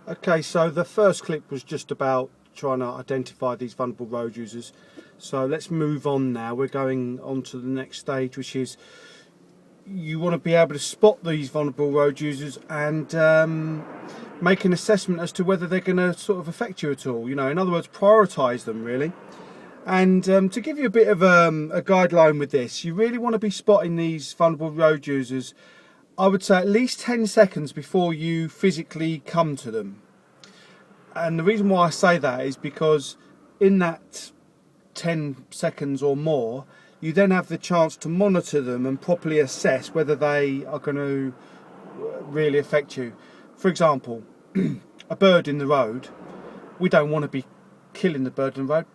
Okay, so the first clip was just about trying to identify these vulnerable road users. So let's move on now. We're going on to the next stage, which is you want to be able to spot these vulnerable road users and make an assessment as to whether they're going to sort of affect you at all. You know, in other words, prioritise them really. And to give you a bit of a guideline with this, you really want to be spotting these vulnerable road users, I would say at least 10 seconds before you physically come to them. And the reason why I say that is because in that 10 seconds or more, you then have the chance to monitor them and properly assess whether they are going to really affect you. For example, a bird in the road, we don't want to be killing the bird in the road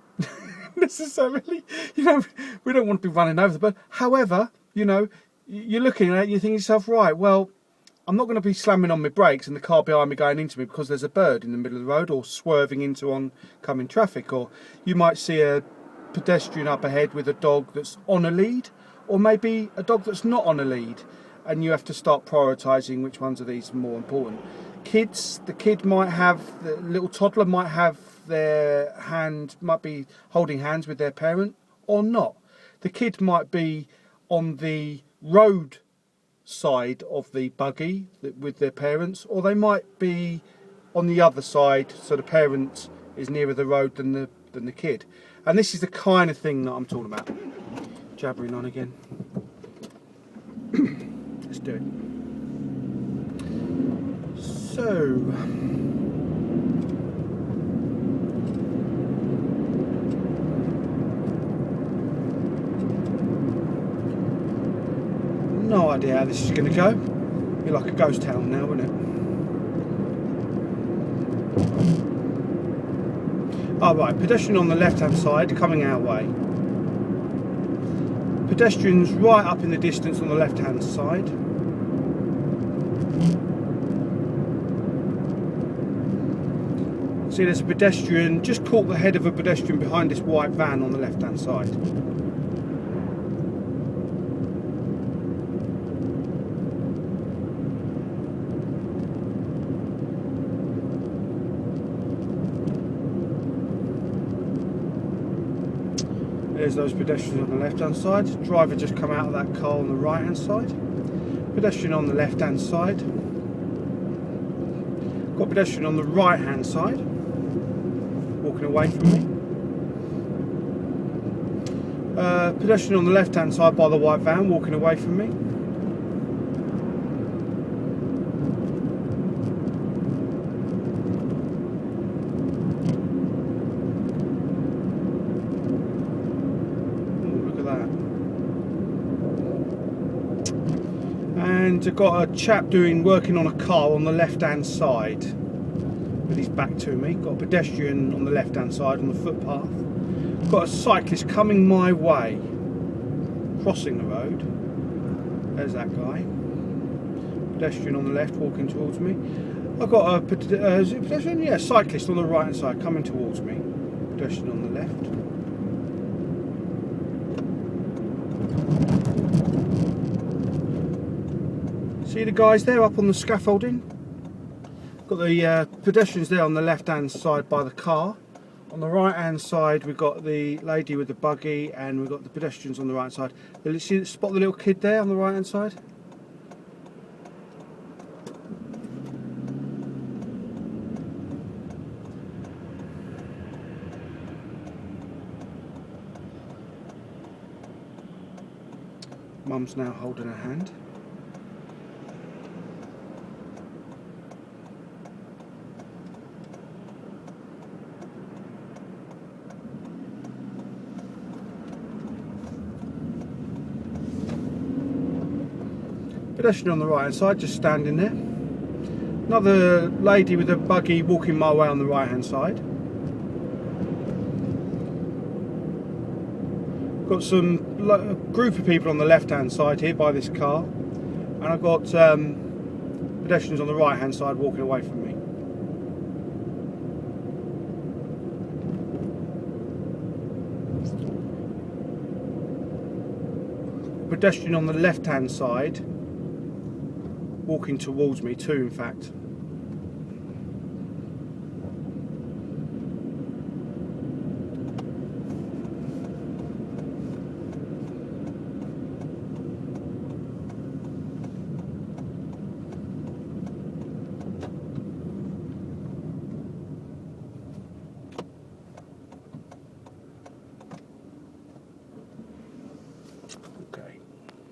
necessarily. You know, we don't want to be running over the bird. However, you know, you're looking at it, you think to yourself, right, well, I'm not going to be slamming on my brakes and the car behind me going into me because there's a bird in the middle of the road or swerving into oncoming traffic. Or you might see a pedestrian up ahead with a dog that's on a lead, or maybe a dog that's not on a lead, and you have to start prioritising which ones of these are more important. Kids, the little toddler might have might be holding hands with their parent or not. The kid might be on the road side of the buggy with their parents, or they might be on the other side, so the parent is nearer the road than the kid. And this is the kind of thing that I'm talking about. Jabbering on again. Let's do it. So, no idea how this is going to go. Be like a ghost town now, wouldn't it? Oh, right, pedestrian on the left-hand side coming our way. Pedestrians right up in the distance on the left-hand side. See, there's a pedestrian, just caught the head of a pedestrian behind this white van on the left-hand side. There's those pedestrians on the left hand side. Driver just come out of that car on the right hand side. Pedestrian on the left hand side. Got pedestrian on the right hand side, walking away from me. Pedestrian on the left hand side by the white van, walking away from me. And I've got a chap working on a car on the left hand side with his back to me. Got a pedestrian on the left hand side on the footpath. Got a cyclist coming my way, crossing the road. There's that guy. Pedestrian on the left walking towards me. I've got a pedestrian, yeah, cyclist on the right hand side coming towards me. Pedestrian on the left. See the guys there up on the scaffolding? Got the pedestrians there on the left hand side by the car. On the right hand side we've got the lady with the buggy, and we've got the pedestrians on the right side. Spot the little kid there on the right hand side? Mum's now holding her hand. Pedestrian on the right hand side, just standing there. Another lady with a buggy walking my way on the right hand side. Got a group of people on the left hand side here by this car, and I've got pedestrians on the right hand side walking away from me. Pedestrian on the left hand side walking towards me, two in fact.